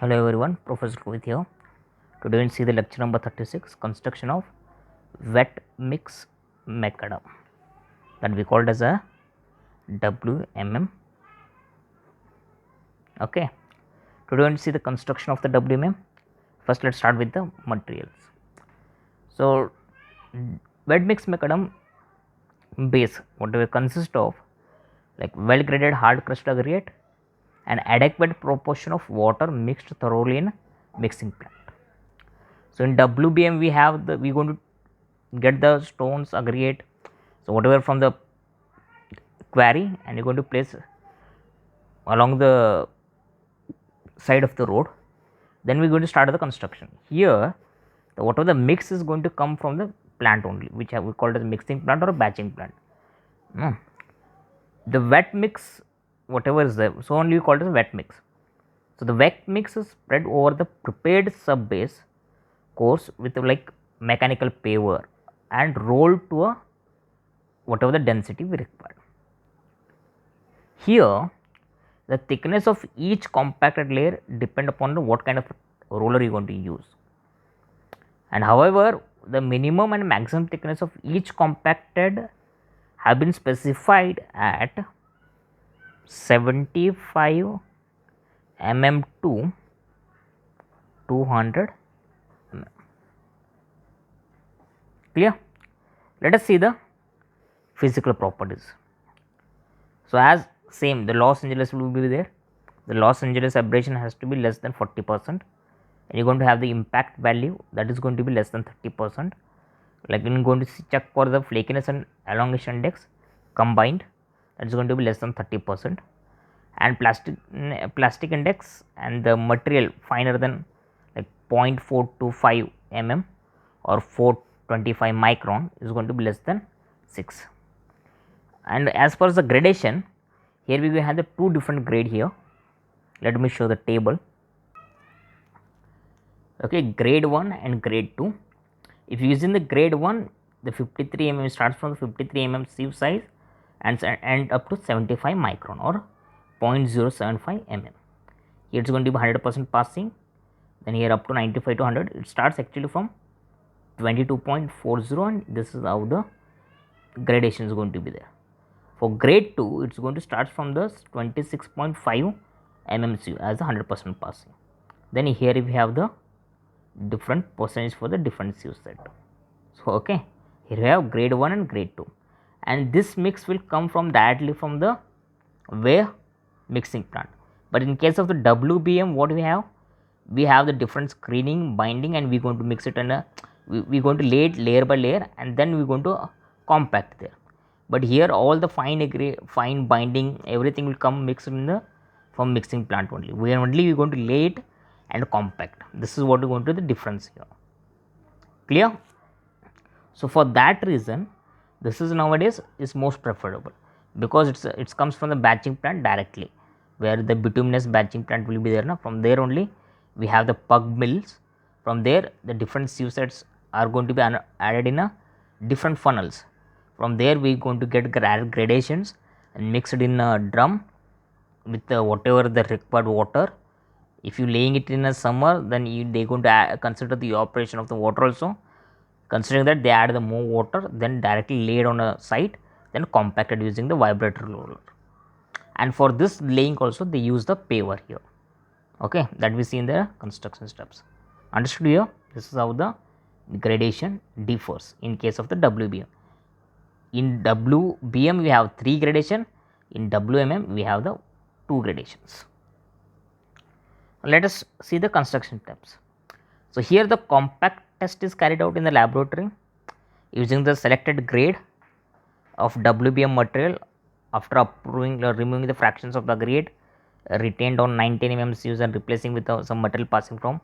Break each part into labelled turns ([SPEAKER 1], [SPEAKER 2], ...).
[SPEAKER 1] Hello everyone, Professor Rohit here. Today we'll see the lecture number 36, construction of wet mix macadam, that we called as a WMM. Okay, today we'll see the construction of the WMM. First let's start with the materials. So wet mix macadam base whatever consists of like well graded hard crust aggregate and adequate proportion of water mixed thoroughly in mixing plant. So in WBM we're going to get the stones aggregate, so whatever from the quarry, and you're going to place along the side of the road. Then we're going to start the construction. Here whatever the mix is going to come from the plant only, which we called as mixing plant or a batching plant. The wet mix whatever is there, so only we call it as wet mix. So the wet mix is spread over the prepared sub base course with like mechanical paver and rolled to a whatever the density we require. Here the thickness of each compacted layer depend upon what kind of roller you are going to use, and however the minimum and maximum thickness of each compacted have been specified at 75 mm to 200 mm. Clear? Let us see the physical properties. So as same, the Los Angeles will be there. The Los Angeles abrasion has to be less than 40%, and you're going to have the impact value that is going to be less than 30%. Like you're going to check for the flakiness and elongation index combined, that is going to be less than 30%, and plastic index and the material finer than like 0.425 mm or 425 micron is going to be less than 6. And as far as the gradation, here we will have the two different grade here. Let me show the table. Okay, grade 1 and grade 2. If you using the grade 1, the 53 mm starts from the 53 mm sieve size and end up to 75 micron or 0.075 mm. Here it's going to be 100% passing, then here up to 95 to 100 it starts actually from 22.40, and this is how the gradation is going to be there. For grade 2, it's going to start from the 26.5 mm as a 100% passing. Then here we have the different percentage for the different sieve set. So okay, here we have grade 1 and grade 2, and this mix will come from directly from the weigh mixing plant. But in case of the WBM, what we have the different screening, binding, and we're going to mix it in a we're going to lay it layer by layer, and then we're going to compact there. But here all the fine binding, everything will come mixed in the from mixing plant only. We are only going to lay it and compact. This is what we're going to the difference here. Clear? So for that reason, this is nowadays is most preferable, because it comes from the batching plant directly, where the bituminous batching plant will be there. Now from there only we have the pug mills. From there the different sieve sets are going to be added in a different funnels. From there we are going to get gradations and mixed in a drum with whatever the required water. If you laying it in a summer, then they going to consider the operation of the water also. Considering that they add the more water, then directly laid on a site, then compacted using the vibrator roller. And for this laying also they use the paver here. Okay, that we see in the construction steps. Understood here? This is how the gradation differs in case of the WBM. In WBM we have 3 gradation, in WMM we have the 2 gradations. Let us see the construction steps. So here the compact test is carried out in the laboratory using the selected grade of WBM material after approving removing the fractions of the grade retained on 19 mm sieves and replacing with some material passing from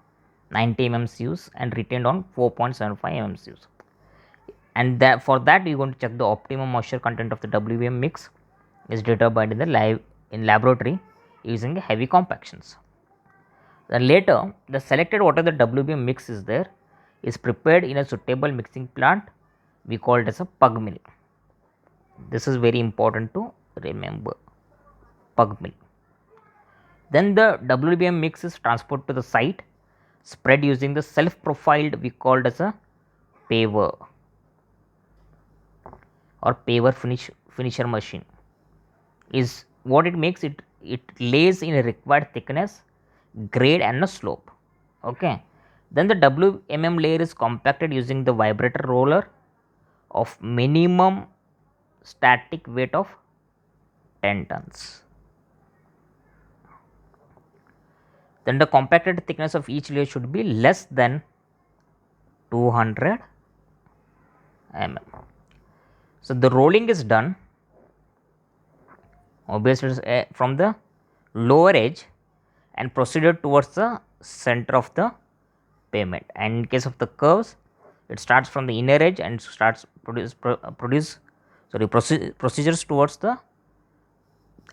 [SPEAKER 1] 90 mm sieves and retained on 4.75 mm sieves. And that for that we are going to check the optimum moisture content of the WBM mix is determined in the laboratory using heavy compactions. Then later the selected whatever the WBM mix is there is prepared in a suitable mixing plant, we call it as a pug mill. This is very important to remember, pug mill. Then the WBM mix is transported to the site, spread using the self profiled we called as a paver or paver finisher machine. Is what it makes it lays in a required thickness, grade and a slope. Okay. Then the WMM layer is compacted using the vibrator roller of minimum static weight of 10 tons. Then the compacted thickness of each layer should be less than 200 mm. So the rolling is done obviously from the lower edge and proceeded towards the center of the pavement, and in case of the curves it starts from the inner edge and starts procedures towards the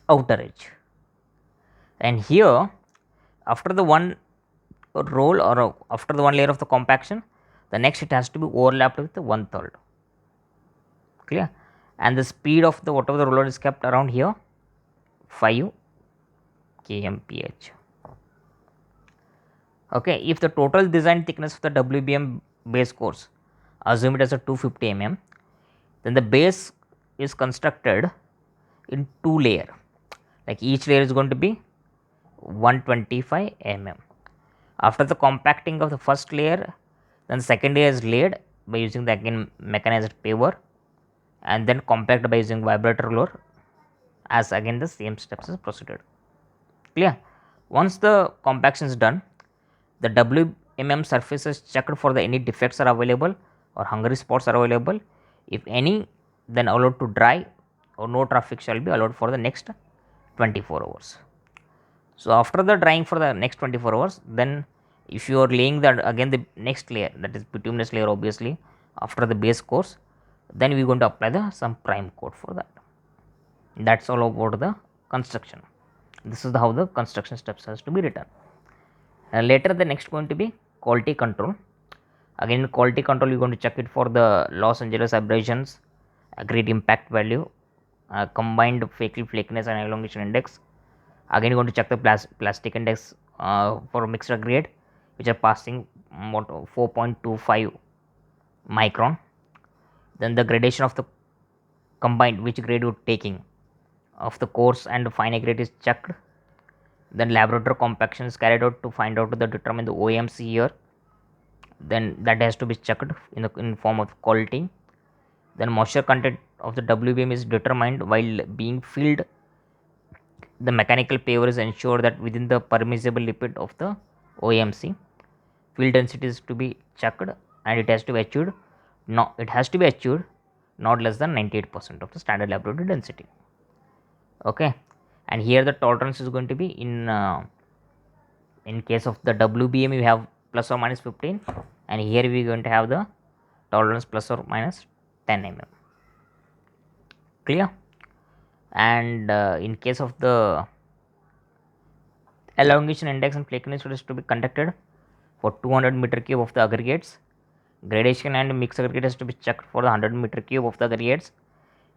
[SPEAKER 1] outer edge. And here after the one roll or after the one layer of the compaction, the next it has to be overlapped with the 1/3. Clear? And the speed of the whatever the roller is kept around here 5 kmph. Okay, if the total design thickness of the WBM base course, assume it as a 250 mm, then the base is constructed in 2 layer, like each layer is going to be 125 mm. After the compacting of the first layer, then the second layer is laid by using the again mechanized paver and then compacted by using vibrator roller, as again the same steps is proceeded. Clear? Once the compaction is done, the WMM surface is checked for the any defects are available or hungry spots are available. If any, then allowed to dry or no traffic shall be allowed for the next 24 hours. So after the drying for the next 24 hours, then if you are laying the again the next layer, that is bituminous layer obviously after the base course, then we are going to apply the some prime coat for that. That's all about the construction. This is how the construction steps has to be written. Later the next going to be quality control. Again in quality control you are going to check it for the Los Angeles abrasions, agreed impact value, combined flakiness and elongation index. Again you are going to check the plastic index for mixed grade, which are passing 4.25 micron. Then the gradation of the combined, which grade you are taking of the coarse and fine grade is checked. Then laboratory compaction is carried out to find out the determine the OMC here. Then that has to be checked in form of quality. Then moisture content of the WBM is determined while being filled. The mechanical paver is ensured that within the permissible limit of the OMC. Fill density is to be checked and it has to be achieved. It has to be achieved not less than 98% of the standard laboratory density. Okay, and here the tolerance is going to be in case of the WBM we have plus or minus 15, and here we are going to have the tolerance plus or minus 10 mm. Clear? And in case of the elongation index and flakiness is to be conducted for 200 meter cube of the aggregates. Gradation and mixed aggregate has to be checked for the 100 meter cube of the aggregates.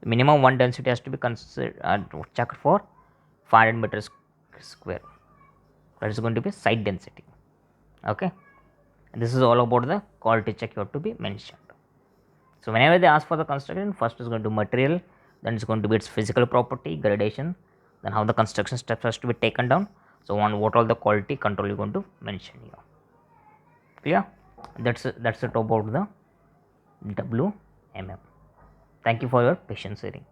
[SPEAKER 1] Minimum one density has to be checked for 500 meters square. That is going to be site density. Okay, and this is all about the quality check you have to be mentioned. So whenever they ask for the construction, first is going to material, then it's going to be its physical property, gradation, then how the construction steps has to be taken down. So on what all the quality control you are going to mention here. Clear? That's it about the WMM. Thank you for your patience hearing.